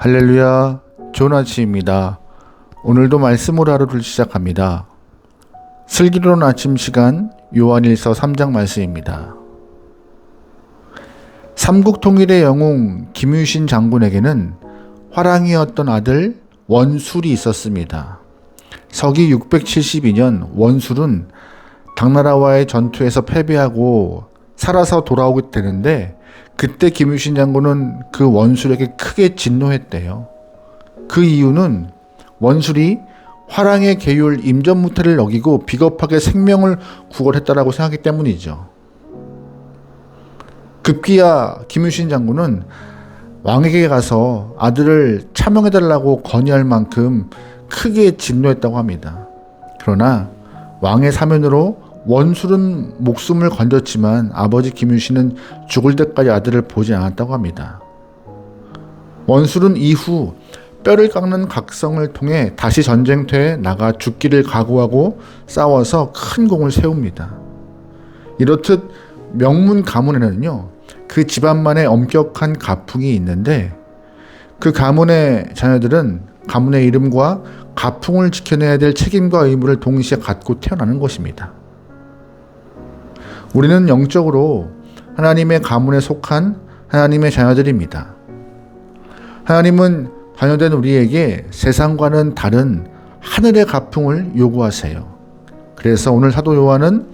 할렐루야, 좋은 아침입니다. 오늘도 말씀으로 하루를 시작합니다. 슬기로운 아침 시간 요한일서 3장 말씀입니다. 삼국 통일의 영웅 김유신 장군에게는 화랑이었던 아들 원술이 있었습니다. 서기 672년 원술은 당나라와의 전투에서 패배하고 살아서 돌아오게 되는데 그때 김유신 장군은 그 원술에게 크게 진노했대요. 그 이유는 원술이 화랑의 계율 임전무태를 어기고 비겁하게 생명을 구걸했다라고 생각하기 때문이죠. 급기야 김유신 장군은 왕에게 가서 아들을 차명해달라고 건의할 만큼 크게 진노했다고 합니다. 그러나 왕의 사면으로 원술은 목숨을 건졌지만 아버지 김유신은 죽을 때까지 아들을 보지 않았다고 합니다. 원술은 이후 뼈를 깎는 각성을 통해 다시 전쟁터에 나가 죽기를 각오하고 싸워서 큰 공을 세웁니다. 이렇듯 명문 가문에는요, 그 집안만의 엄격한 가풍이 있는데 그 가문의 자녀들은 가문의 이름과 가풍을 지켜내야 될 책임과 의무를 동시에 갖고 태어나는 것입니다. 우리는 영적으로 하나님의 가문에 속한 하나님의 자녀들입니다. 하나님은 자녀된 우리에게 세상과는 다른 하늘의 가풍을 요구하세요. 그래서 오늘 사도 요한은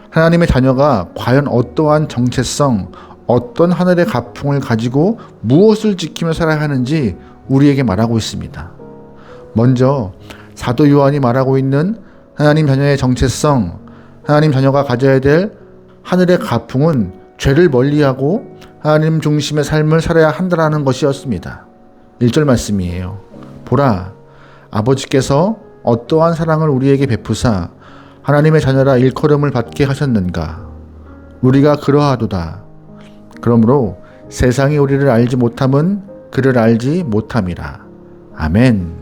하나님의 자녀가 과연 어떠한 정체성, 어떤 하늘의 가풍을 가지고 무엇을 지키며 살아야 하는지 우리에게 말하고 있습니다. 먼저 사도 요한이 말하고 있는 하나님 자녀의 정체성, 하나님 자녀가 가져야 될 하늘의 가풍은 죄를 멀리하고 하나님 중심의 삶을 살아야 한다는 것이었습니다. 1절 말씀이에요. 보라, 아버지께서 어떠한 사랑을 우리에게 베푸사 하나님의 자녀라 일컬음을 받게 하셨는가. 우리가 그러하도다. 그러므로 세상이 우리를 알지 못함은 그를 알지 못함이라. 아멘.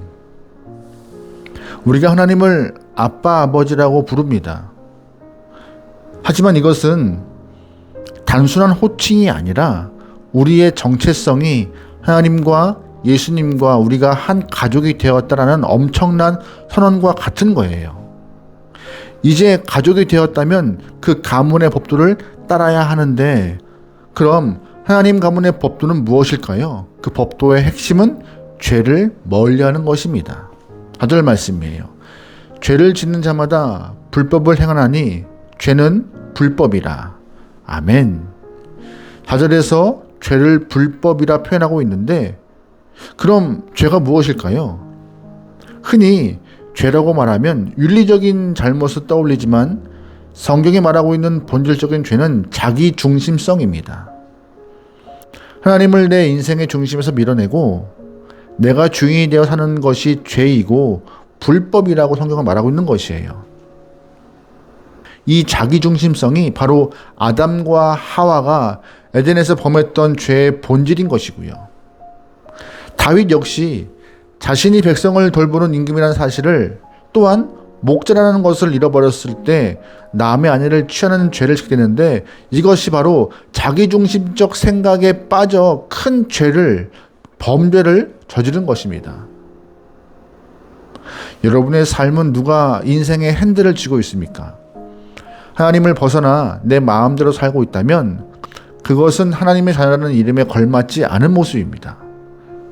우리가 하나님을 아빠, 아버지라고 부릅니다. 하지만 이것은 단순한 호칭이 아니라 우리의 정체성이 하나님과 예수님과 우리가 한 가족이 되었다라는 엄청난 선언과 같은 거예요. 이제 가족이 되었다면 그 가문의 법도를 따라야 하는데 그럼 하나님 가문의 법도는 무엇일까요? 그 법도의 핵심은 죄를 멀리하는 것입니다. 4절 말씀이에요. 죄를 짓는 자마다 불법을 행하나니 죄는 불법이라. 아멘. 4절에서 죄를 불법이라 표현하고 있는데 그럼 죄가 무엇일까요? 흔히 죄라고 말하면 윤리적인 잘못을 떠올리지만 성경이 말하고 있는 본질적인 죄는 자기 중심성입니다. 하나님을 내 인생의 중심에서 밀어내고 내가 주인이 되어 사는 것이 죄이고 불법이라고 성경은 말하고 있는 것이에요. 이 자기중심성이 바로 아담과 하와가 에덴에서 범했던 죄의 본질인 것이고요. 다윗 역시 자신이 백성을 돌보는 임금이라는 사실을 또한 목자라는 것을 잃어버렸을 때 남의 아내를 취하는 죄를 짓게 되는데 이것이 바로 자기중심적 생각에 빠져 큰 죄를, 범죄를 저지른 것입니다. 여러분의 삶은 누가 인생의 핸들을 쥐고 있습니까? 하나님을 벗어나 내 마음대로 살고 있다면 그것은 하나님의 자녀라는 이름에 걸맞지 않은 모습입니다.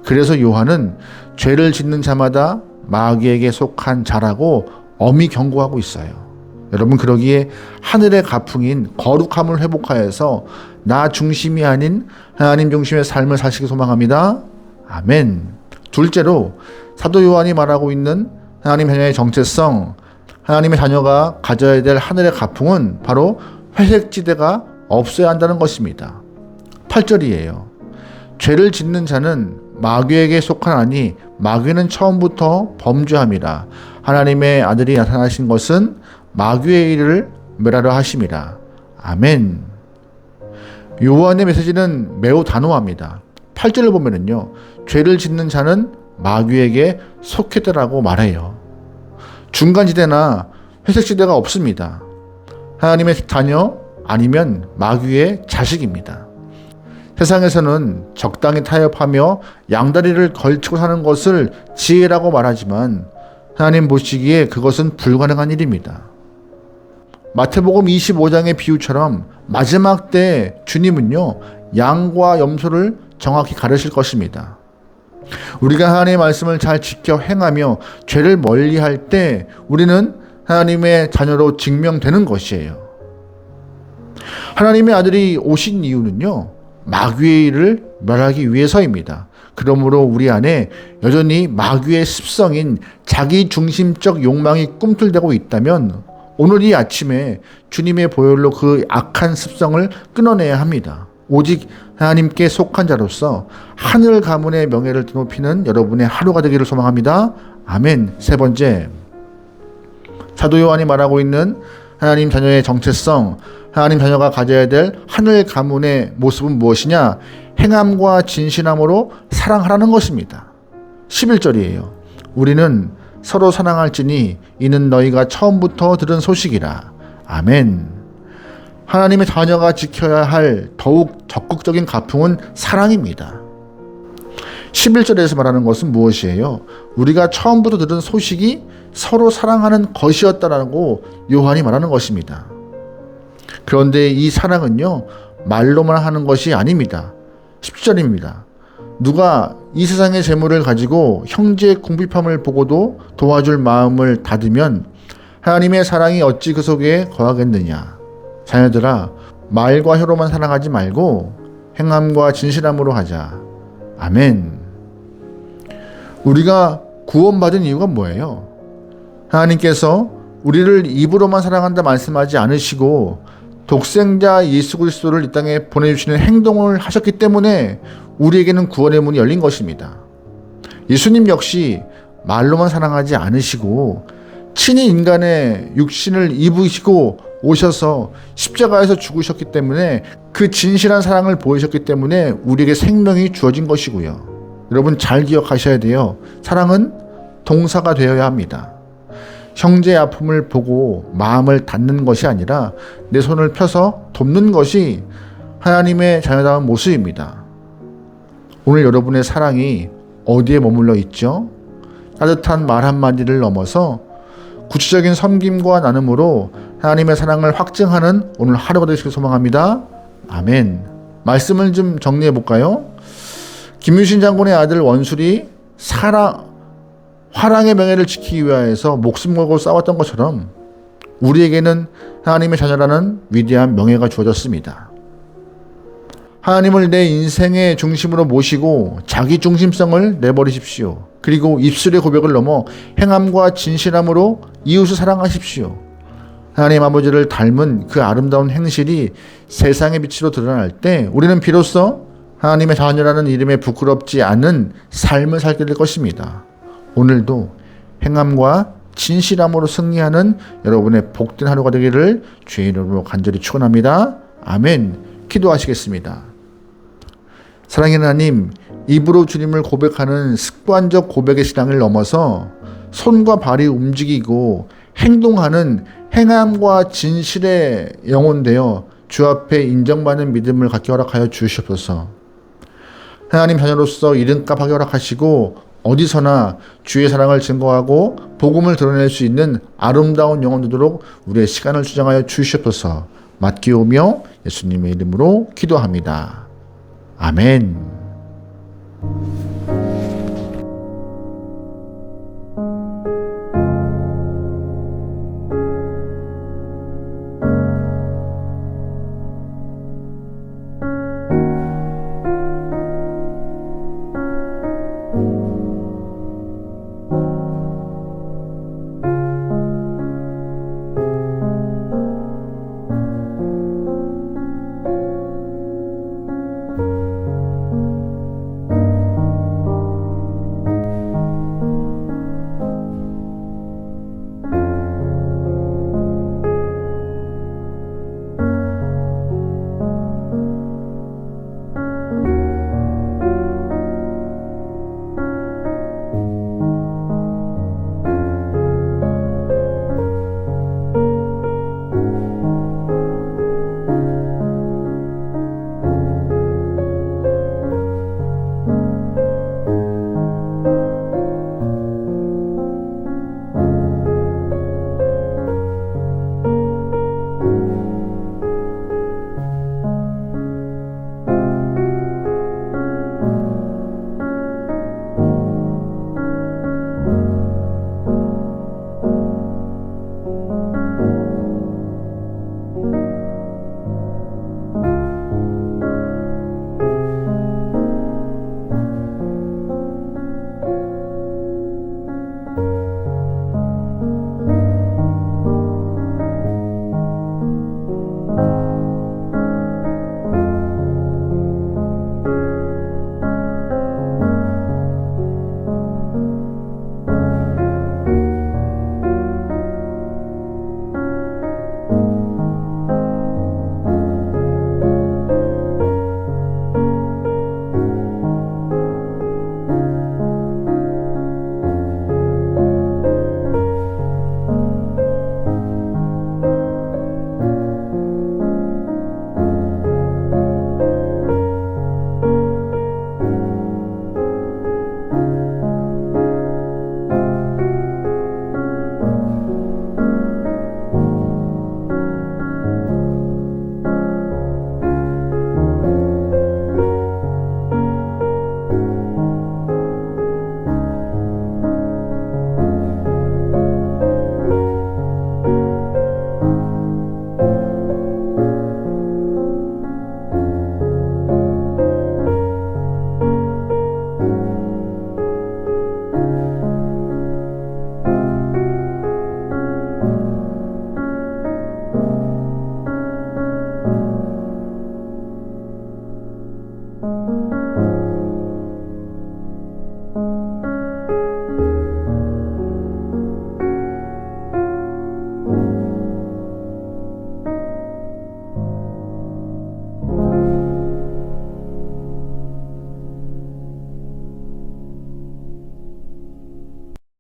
그래서 요한은 죄를 짓는 자마다 마귀에게 속한 자라고 엄히 경고하고 있어요. 여러분 그러기에 하늘의 가풍인 거룩함을 회복하여서 나 중심이 아닌 하나님 중심의 삶을 사시기 소망합니다. 아멘. 둘째로 사도 요한이 말하고 있는 하나님 자녀의 정체성, 하나님의 자녀가 가져야 될 하늘의 가풍은 바로 회색지대가 없어야 한다는 것입니다. 8절이에요. 죄를 짓는 자는 마귀에게 속하나니 마귀는 처음부터 범죄함이라. 하나님의 아들이 나타나신 것은 마귀의 일을 멸하려 하심이라. 아멘. 요한의 메시지는 매우 단호합니다. 8절을 보면은요, 죄를 짓는 자는 마귀에게 속했다라고 말해요. 중간지대나 회색지대가 없습니다. 하나님의 자녀 아니면 마귀의 자식입니다. 세상에서는 적당히 타협하며 양다리를 걸치고 사는 것을 지혜라고 말하지만 하나님 보시기에 그것은 불가능한 일입니다. 마태복음 25장의 비유처럼 마지막 때 주님은요, 양과 염소를 정확히 가르실 것입니다. 우리가 하나님의 말씀을 잘 지켜 행하며 죄를 멀리할 때 우리는 하나님의 자녀로 증명되는 것이에요. 하나님의 아들이 오신 이유는요, 마귀의 일을 멸하기 위해서입니다. 그러므로 우리 안에 여전히 마귀의 습성인 자기중심적 욕망이 꿈틀대고 있다면 오늘 이 아침에 주님의 보혈로 그 악한 습성을 끊어내야 합니다. 오직 하나님께 속한 자로서 하늘 가문의 명예를 드높이는 여러분의 하루가 되기를 소망합니다. 아멘. 세 번째, 사도 요한이 말하고 있는 하나님 자녀의 정체성, 하나님 자녀가 가져야 될 하늘 가문의 모습은 무엇이냐? 행함과 진실함으로 사랑하라는 것입니다. 11절이에요. 우리는 서로 사랑할지니 이는 너희가 처음부터 들은 소식이라. 아멘. 하나님의 자녀가 지켜야 할 더욱 적극적인 가풍은 사랑입니다. 11절에서 말하는 것은 무엇이에요? 우리가 처음부터 들은 소식이 서로 사랑하는 것이었다라고 요한이 말하는 것입니다. 그런데 이 사랑은요, 말로만 하는 것이 아닙니다. 10절입니다. 누가 이 세상의 재물을 가지고 형제의 궁핍함을 보고도 도와줄 마음을 닫으면 하나님의 사랑이 어찌 그 속에 거하겠느냐. 자녀들아, 말과 혀로만 사랑하지 말고 행함과 진실함으로 하자. 아멘. 우리가 구원받은 이유가 뭐예요? 하나님께서 우리를 입으로만 사랑한다 말씀하지 않으시고 독생자 예수 그리스도를 이 땅에 보내주시는 행동을 하셨기 때문에 우리에게는 구원의 문이 열린 것입니다. 예수님 역시 말로만 사랑하지 않으시고 친히 인간의 육신을 입으시고 오셔서 십자가에서 죽으셨기 때문에 그 진실한 사랑을 보이셨기 때문에 우리에게 생명이 주어진 것이고요. 여러분 잘 기억하셔야 돼요. 사랑은 동사가 되어야 합니다. 형제의 아픔을 보고 마음을 닫는 것이 아니라 내 손을 펴서 돕는 것이 하나님의 자녀다운 모습입니다. 오늘 여러분의 사랑이 어디에 머물러 있죠? 따뜻한 말 한마디를 넘어서 구체적인 섬김과 나눔으로 하나님의 사랑을 확증하는 오늘 하루가 되시길 소망합니다. 아멘. 말씀을 좀 정리해 볼까요? 김유신 장군의 아들 원술이 화랑의 명예를 지키기 위하여서 목숨 걸고 싸웠던 것처럼 우리에게는 하나님의 자녀라는 위대한 명예가 주어졌습니다. 하나님을 내 인생의 중심으로 모시고 자기 중심성을 내버리십시오. 그리고 입술의 고백을 넘어 행함과 진실함으로 이웃을 사랑하십시오. 하나님 아버지를 닮은 그 아름다운 행실이 세상의 빛으로 드러날 때 우리는 비로소 하나님의 자녀라는 이름에 부끄럽지 않은 삶을 살게 될 것입니다. 오늘도 행함과 진실함으로 승리하는 여러분의 복된 하루가 되기를 주의 이름으로 간절히 축원합니다. 아멘. 기도하시겠습니다. 사랑의 하나님, 입으로 주님을 고백하는 습관적 고백의 신앙을 넘어서 손과 발이 움직이고 행동하는 행함과 진실의 영혼되어 주 앞에 인정받는 믿음을 갖게 허락하여 주시옵소서. 하나님 자녀로서 이름값 하게 허락하시고 어디서나 주의 사랑을 증거하고 복음을 드러낼 수 있는 아름다운 영혼 되도록 우리의 시간을 주장하여 주시옵소서. 맡기오며 예수님의 이름으로 기도합니다. 아멘.